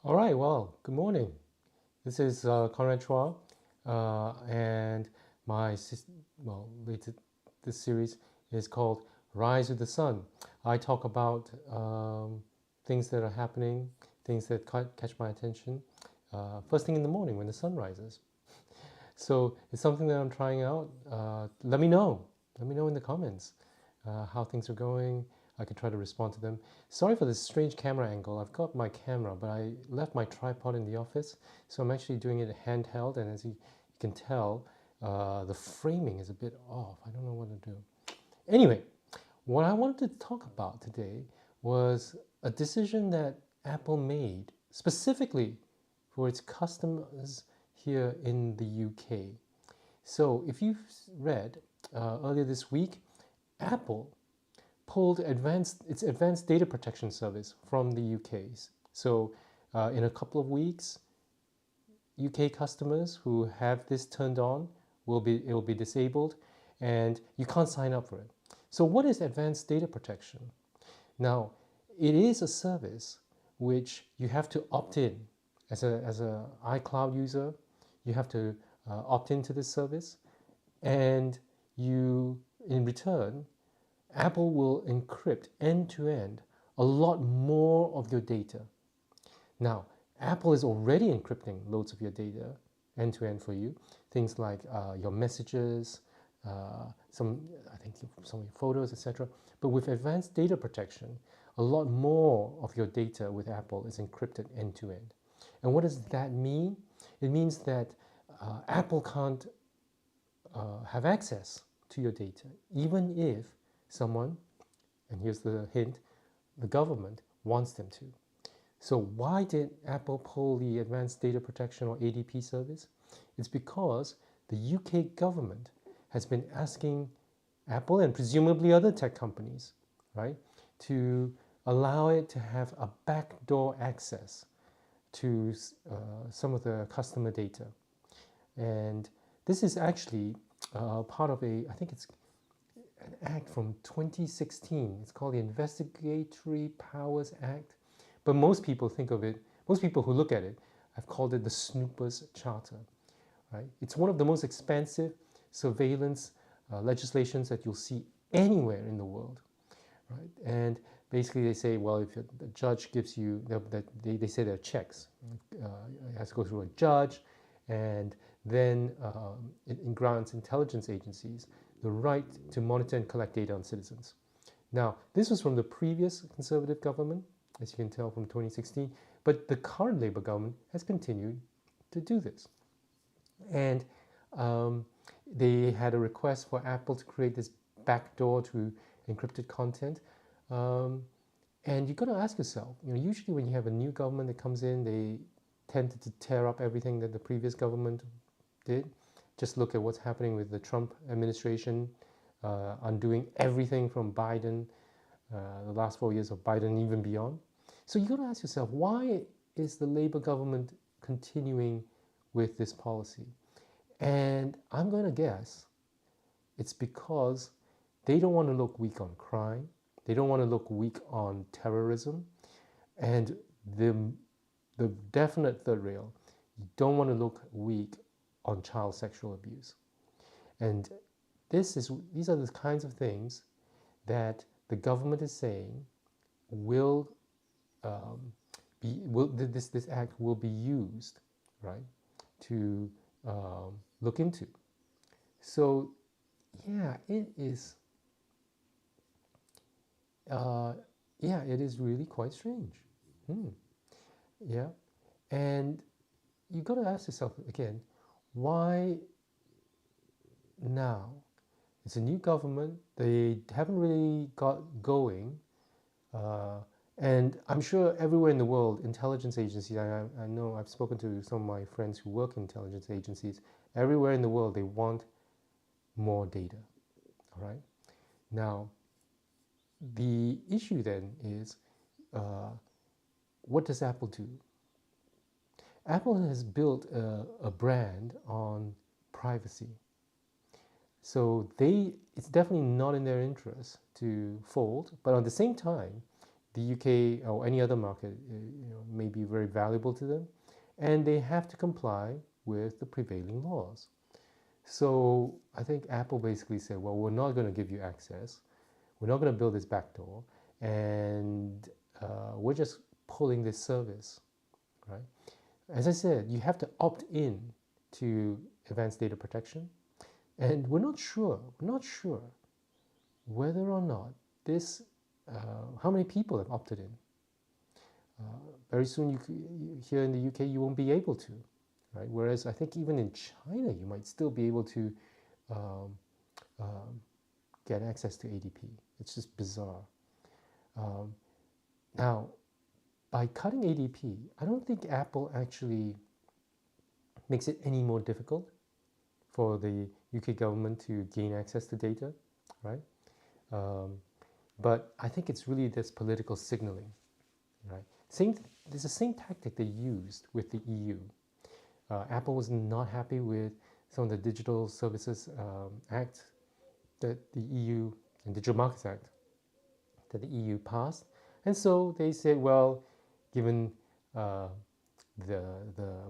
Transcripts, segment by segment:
All right, well, good morning. This is Conrad Chua, and my this series is called Rise with the Sun. I talk about things that are happening, things that catch my attention, first thing in the morning when the sun rises. So it's something that I'm trying out. Let me know. Let me know in the comments how things are going. I could try to respond to them. Sorry for this strange camera angle. I've got my camera, but I left my tripod in the office, so I'm actually doing it handheld. And as you can tell, the framing is a bit off. I don't know what to do. Anyway, what I wanted to talk about today was a decision that Apple made specifically for its customers here in the UK. So, if you've read earlier this week, Apple pulled its advanced data protection service from the UK's. So, in a couple of weeks, UK customers who have this turned on it will be disabled, and you can't sign up for it. So, what is advanced data protection? Now, it is a service which you have to opt in as a iCloud user. You have to opt into this service, and you, in return, Apple will encrypt end to end a lot more of your data. Now, Apple is already encrypting loads of your data end to end for you. Things like your messages, I think some of your photos, etc. But with advanced data protection, a lot more of your data with Apple is encrypted end to end. And what does that mean? It means that Apple can't have access to your data, even if someone, and here's the hint, the government wants them to. So why did Apple pull the Advanced Data Protection or ADP service? It's because the UK government has been asking Apple and presumably other tech companies, right, to allow it to have a backdoor access to some of the customer data. And this is actually part of I think it's an act from 2016. It's called the Investigatory Powers Act. But most people who look at it have called it the Snoopers Charter. Right? It's one of the most expansive surveillance legislations that you'll see anywhere in the world. Right? And basically they say, well, if the judge gives you, they say there are checks. It has to go through a judge, and then it grants intelligence agencies the right to monitor and collect data on citizens. Now, this was from the previous Conservative government, as you can tell from 2016, but the current Labour government has continued to do this. And they had a request for Apple to create this backdoor to encrypted content. And you've got to ask yourself, usually when you have a new government that comes in, they tend to tear up everything that the previous government did. Just look at what's happening with the Trump administration, undoing everything from Biden, the last 4 years of Biden, even beyond. So you've got to ask yourself, why is the Labour government continuing with this policy? And I'm going to guess it's because they don't want to look weak on crime. They don't want to look weak on terrorism. And the definite third rail, you don't want to look weak on child sexual abuse. And these are the kinds of things that the government is saying will this act will be used, right, to look into. So yeah, it is. Yeah, it is really quite strange. Yeah, and you got to ask yourself again, why now? It's a new government. They haven't really got going. Uh, and I'm sure everywhere in the world, intelligence agencies, I know I've spoken to some of my friends who work in intelligence agencies, everywhere in the world, they want more data. All right. Now, the issue then is what does Apple do? Apple has built a brand on privacy. So it's definitely not in their interest to fold, but at the same time, the UK or any other market may be very valuable to them, and they have to comply with the prevailing laws. So I think Apple basically said, well, we're not going to give you access. We're not going to build this backdoor, and we're just pulling this service, right? As I said, you have to opt in to advanced data protection, and we're not sure whether or not this, how many people have opted in. Very soon, here in the UK, you won't be able to, right? Whereas I think even in China, you might still be able to um, um, get access to ADP. It's just bizarre. Now, by cutting ADP, I don't think Apple actually makes it any more difficult for the UK government to gain access to data, right? But I think it's really this political signaling, right? There's the same tactic they used with the EU. Apple was not happy with some of the Digital Services Act that the EU and Digital Markets Act that the EU passed, and so they said, well, given the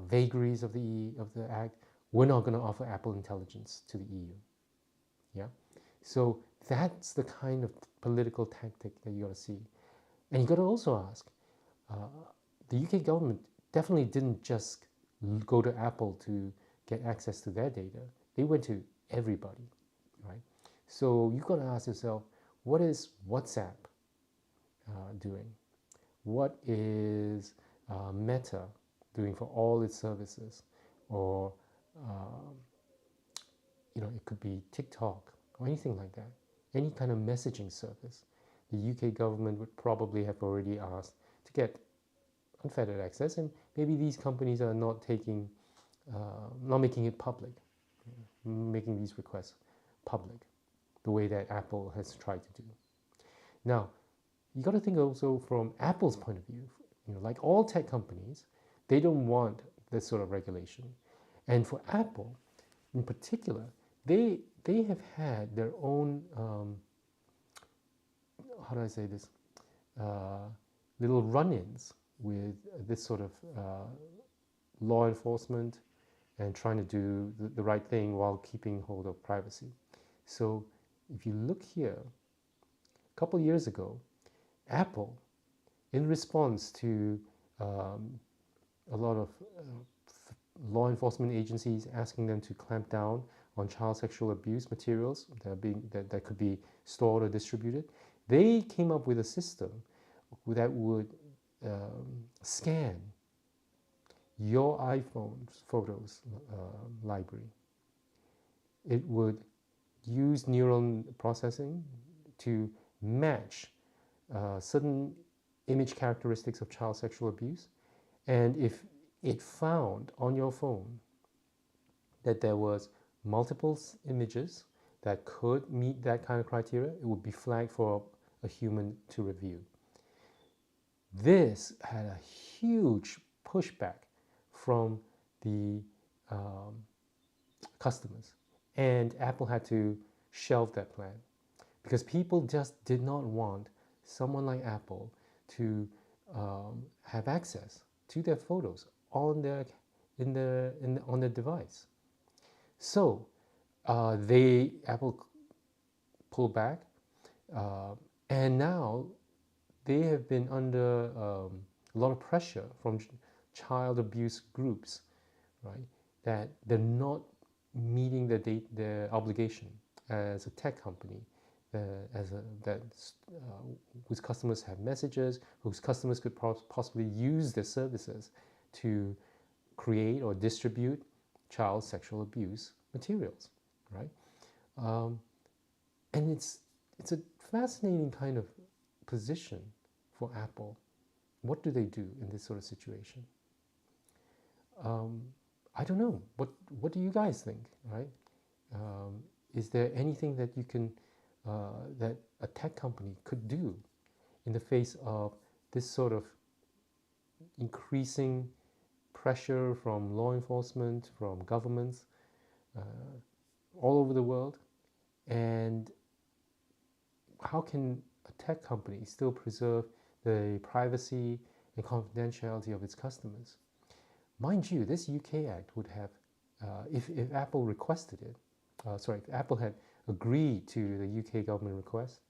vagaries of the act, we're not going to offer Apple Intelligence to the EU. Yeah, so that's the kind of political tactic that you got to see, and you got to also ask. The UK government definitely didn't just go to Apple to get access to their data. They went to everybody, right? So you've got to ask yourself, what is WhatsApp doing? What is Meta doing for all its services? Or it could be TikTok or anything like that. Any kind of messaging service. The UK government would probably have already asked to get unfettered access, and maybe these companies are not making it public, making these requests public, the way that Apple has tried to do. Now, you got to think also from Apple's point of view. Like all tech companies, they don't want this sort of regulation, and for Apple, in particular, they have had their own how do I say this little run-ins with this sort of law enforcement and trying to do the right thing while keeping hold of privacy. So if you look here, a couple years ago, Apple, in response to a lot of law enforcement agencies asking them to clamp down on child sexual abuse materials that could be stored or distributed, they came up with a system that would scan your iPhone photos library. It would use neural processing to match certain image characteristics of child sexual abuse, and if it found on your phone that there was multiple images that could meet that kind of criteria, it would be flagged for a human to review. This had a huge pushback from the customers, and Apple had to shelve that plan because people just did not want someone like Apple to have access to their photos on their on their device. So Apple pulled back, and now they have been under a lot of pressure from child abuse groups, right? That they're not meeting their obligation as a tech company, whose customers have messages, whose customers could possibly use their services to create or distribute child sexual abuse materials, right? And it's a fascinating kind of position for Apple. What do they do in this sort of situation? I don't know. What do you guys think, right? Is there anything that you can that a tech company could do in the face of this sort of increasing pressure from law enforcement, from governments all over the world? And how can a tech company still preserve the privacy and confidentiality of its customers. Mind you, this UK Act would have, if Apple requested it, if Apple had agreed to the UK government request,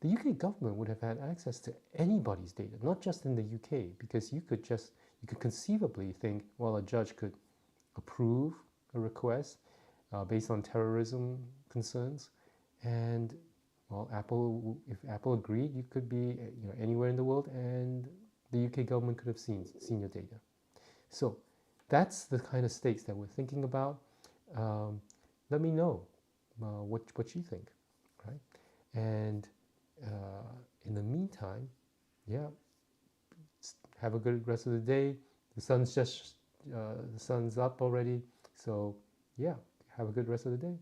the UK government would have had access to anybody's data, not just in the UK, because you could conceivably think, well, a judge could approve a request based on terrorism concerns, and well, if Apple agreed, you could be anywhere in the world, and the UK government could have seen your data. So that's the kind of stakes that we're thinking about. Let me know what you think, right? And in the meantime, yeah, have a good rest of the day. The sun's up already, so yeah, have a good rest of the day.